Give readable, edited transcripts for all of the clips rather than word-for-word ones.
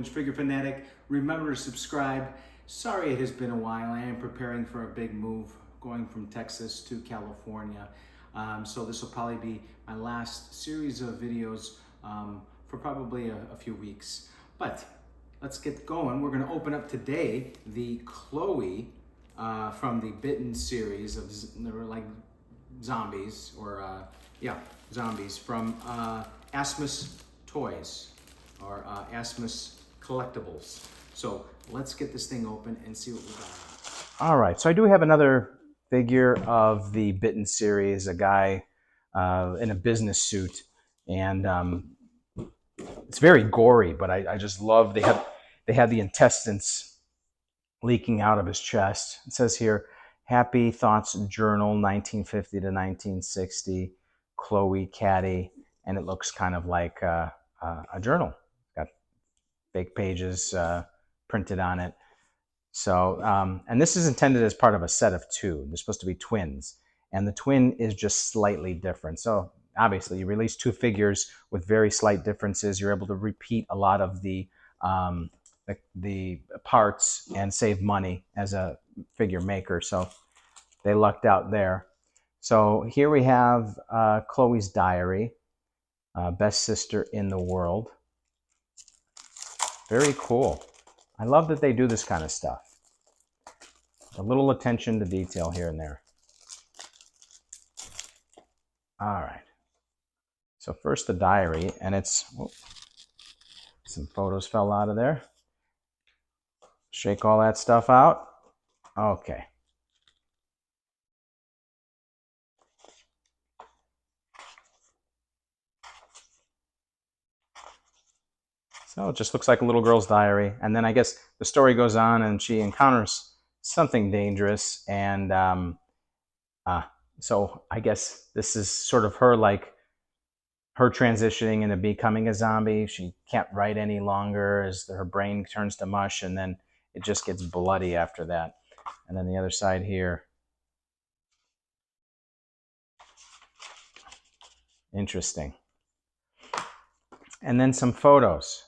Women's Figure Fanatic. Remember to subscribe. Sorry it has been a while. I am preparing for a big move, going from Texas to California. So this will probably be my last series of videos for probably a few weeks. But let's get going. We're going to open up today the Khloe from the Bitten series of like zombies, or zombies from ASMUS Toys, or ASMUS Collectibles. So let's get this thing open and see what we got. All right, so I do have another figure of the Bitten series, a guy in a business suit, and it's very gory, but I just love, they have the intestines leaking out of his chest. It says here, Happy Thoughts Journal, 1950 to 1960, Khloe Caddy, and it looks kind of like a journal. It's got fake pages printed on it. So, and this is intended as part of a set of two. They're supposed to be twins, and the twin is just slightly different. So obviously you release two figures with very slight differences. You're able to repeat a lot of the parts and save money as a figure maker. So they lucked out there. So here we have Khloe's diary, best sister in the world. Very cool. I love that they do this kind of stuff. A little attention to detail here and there. All right. So first the diary, and it's, some photos fell out of there. Shake all that stuff out. Okay. So it just looks like a little girl's diary. And then I guess the story goes on and she encounters something dangerous. And so I guess this is sort of her, like, her transitioning into becoming a zombie. She can't write any longer as her brain turns to mush, and then it just gets bloody after that. And then the other side here. Interesting. And then some photos.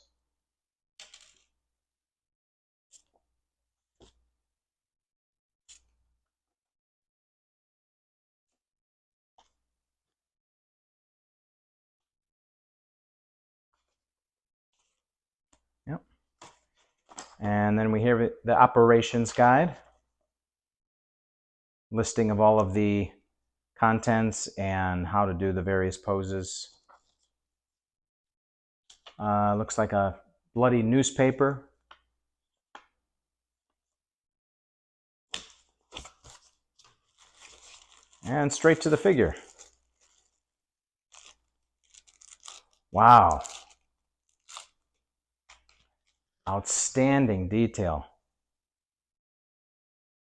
Yep. And then we have the operations guide, listing of all of the contents and how to do the various poses. Looks like a bloody newspaper. And straight to the figure. Wow. Outstanding detail.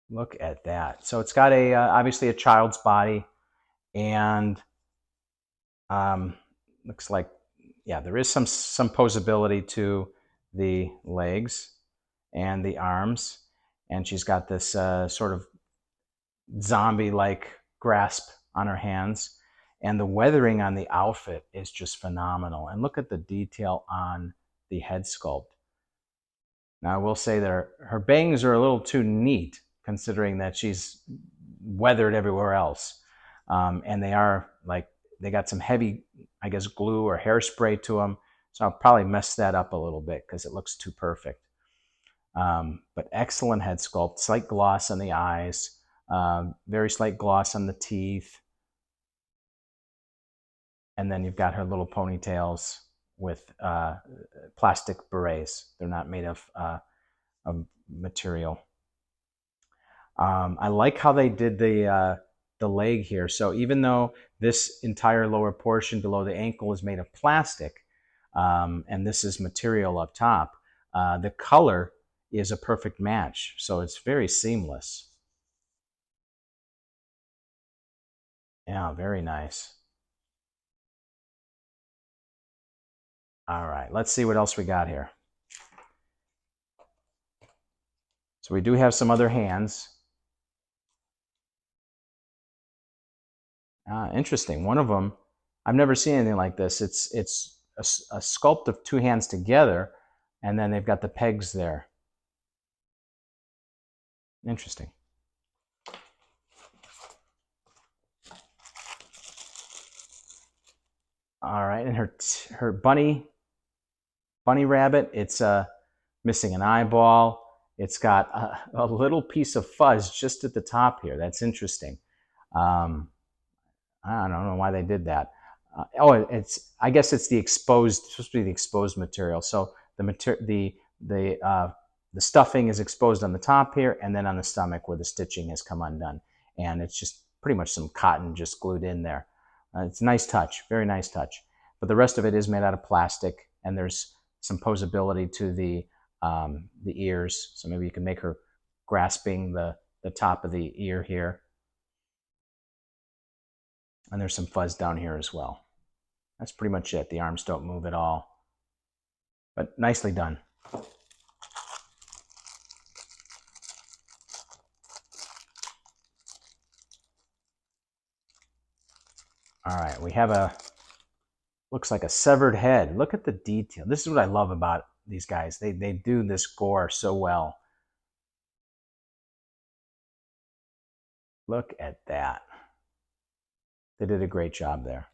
Look at that. So it's got a obviously a child's body, and looks like, yeah, there is some posability to the legs and the arms, and she's got this sort of zombie-like grasp on her hands, and the weathering on the outfit is just phenomenal. And look at the detail on the head sculpt. Now I will say that her bangs are a little too neat, considering that she's weathered everywhere else. And they are, like, they got some heavy, I guess, glue or hairspray to them. So I'll probably mess that up a little bit because it looks too perfect. But excellent head sculpt, slight gloss on the eyes, very slight gloss on the teeth. And then you've got her little ponytails with plastic berets. They're not made of material. I like how they did the leg here. So even though this entire lower portion below the ankle is made of plastic, and this is material up top, the color is a perfect match. So it's very seamless. Yeah, very nice. All right, let's see what else we got here. So we do have some other hands. Interesting. One of them, I've never seen anything like this. It's a sculpt of two hands together, And then they've got the pegs there. Interesting. All right, and her bunny rabbit, it's missing an eyeball. It's got a little piece of fuzz just at the top here. That's interesting. Um, I don't know why they did that. I guess it's the exposed, supposed to be the exposed material. So the stuffing is exposed on the top here, and then on the stomach where the stitching has come undone, and it's just pretty much some cotton just glued in there. It's a nice touch, very nice touch. But the rest of it is made out of plastic, and there's some posability to the ears. So maybe you can make her grasping the top of the ear here. And there's some fuzz down here as well. That's pretty much it. The arms don't move at all. But nicely done. All right, we have looks like a severed head. Look at the detail. This is what I love about these guys. They do this gore so well. Look at that. They did a great job there.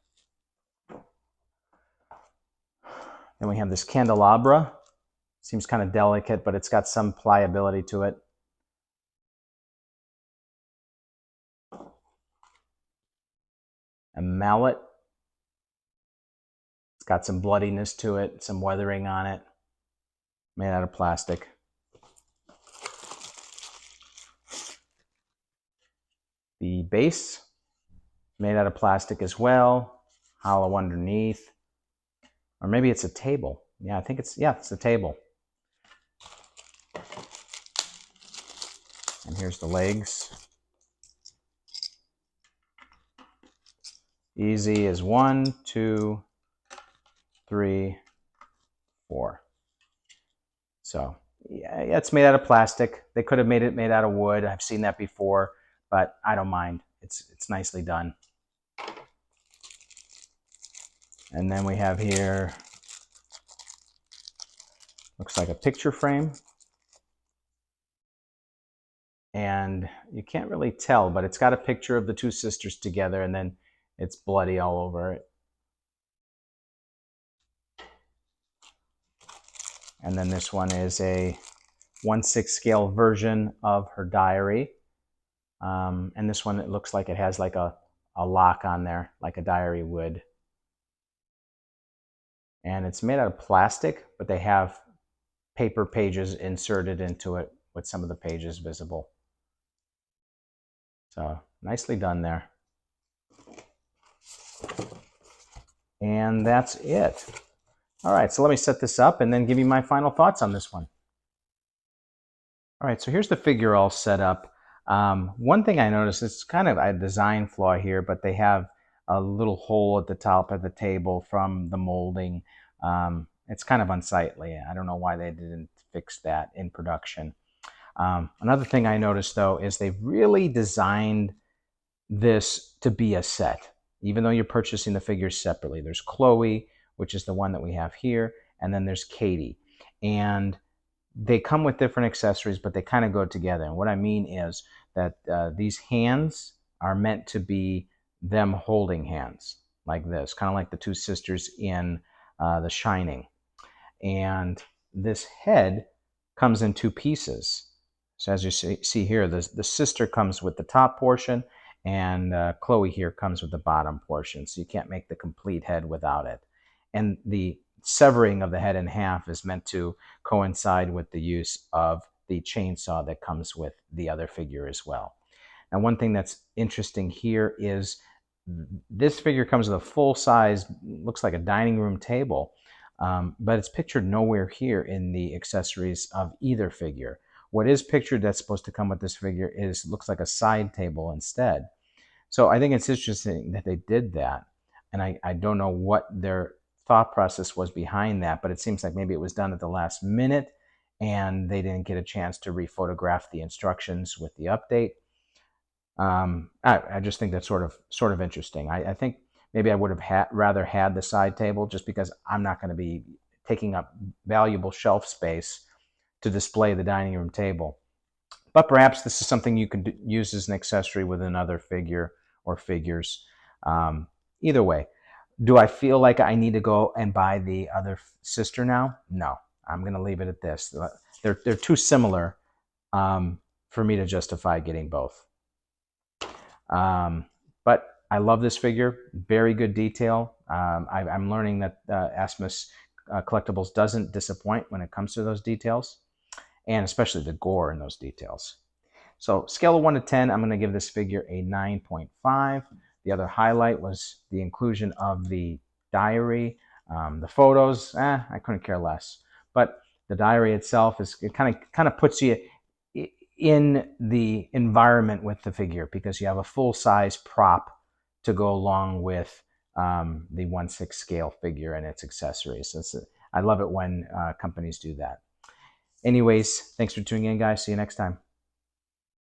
Then we have this candelabra. Seems kind of delicate, but it's got some pliability to it. A mallet. It's got some bloodiness to it, some weathering on it. Made out of plastic. The base, made out of plastic as well. Hollow underneath. Or maybe it's a table. Yeah, I think it's a table. And here's the legs. Easy as 1, 2, 3, 4. So yeah, it's made out of plastic. They could have made it made out of wood. I've seen that before, but I don't mind. It's nicely done. And then we have here, looks like a picture frame. And you can't really tell, but it's got a picture of the two sisters together, and then it's bloody all over it. And then this one is a 1/6 scale version of her diary. And this one, it looks like it has like a lock on there, like a diary would. And it's made out of plastic, but they have paper pages inserted into it with some of the pages visible. So nicely done there. And that's it. All right, so let me set this up and then give you my final thoughts on this one. All right, so here's the figure all set up. One thing I noticed, it's kind of a design flaw here, but they have a little hole at the top of the table from the molding. It's kind of unsightly. I don't know why they didn't fix that in production. Another thing I noticed, though, is they've really designed this to be a set, even though you're purchasing the figures separately. There's Khloe, which is the one that we have here, and then there's Katie. And they come with different accessories, but they kind of go together. And what I mean is that these hands are meant to be them holding hands like this, kind of like the two sisters in The Shining. And this head comes in two pieces. So as you see here, the sister comes with the top portion, and Khloe here comes with the bottom portion. So you can't make the complete head without it. And the severing of the head in half is meant to coincide with the use of the chainsaw that comes with the other figure as well. Now, one thing that's interesting here is this figure comes with a full-size, looks like a dining room table, but it's pictured nowhere here in the accessories of either figure. What is pictured that's supposed to come with this figure looks like a side table instead. So I think it's interesting that they did that, and I don't know what their thought process was behind that, but it seems like maybe it was done at the last minute and they didn't get a chance to rephotograph the instructions with the update. I just think that's sort of interesting. I think maybe I would have rather had the side table, just because I'm not going to be taking up valuable shelf space to display the dining room table. But perhaps this is something you could use as an accessory with another figure or figures. Either way, do I feel like I need to go and buy the other sister now? No, I'm going to leave it at this. They're too similar for me to justify getting both. But I love this figure. Very good detail. I'm learning that ASMUS Collectibles doesn't disappoint when it comes to those details, and especially the gore in those details. So scale of 1 to 10, I'm going to give this figure a 9.5. The other highlight was the inclusion of the diary. The photos, I couldn't care less. But the diary itself it kind of puts you in the environment with the figure, because you have a full-size prop to go along with the 1/6 scale figure and its accessories. I love it when companies do that. Anyways, thanks for tuning in, guys. See you next time.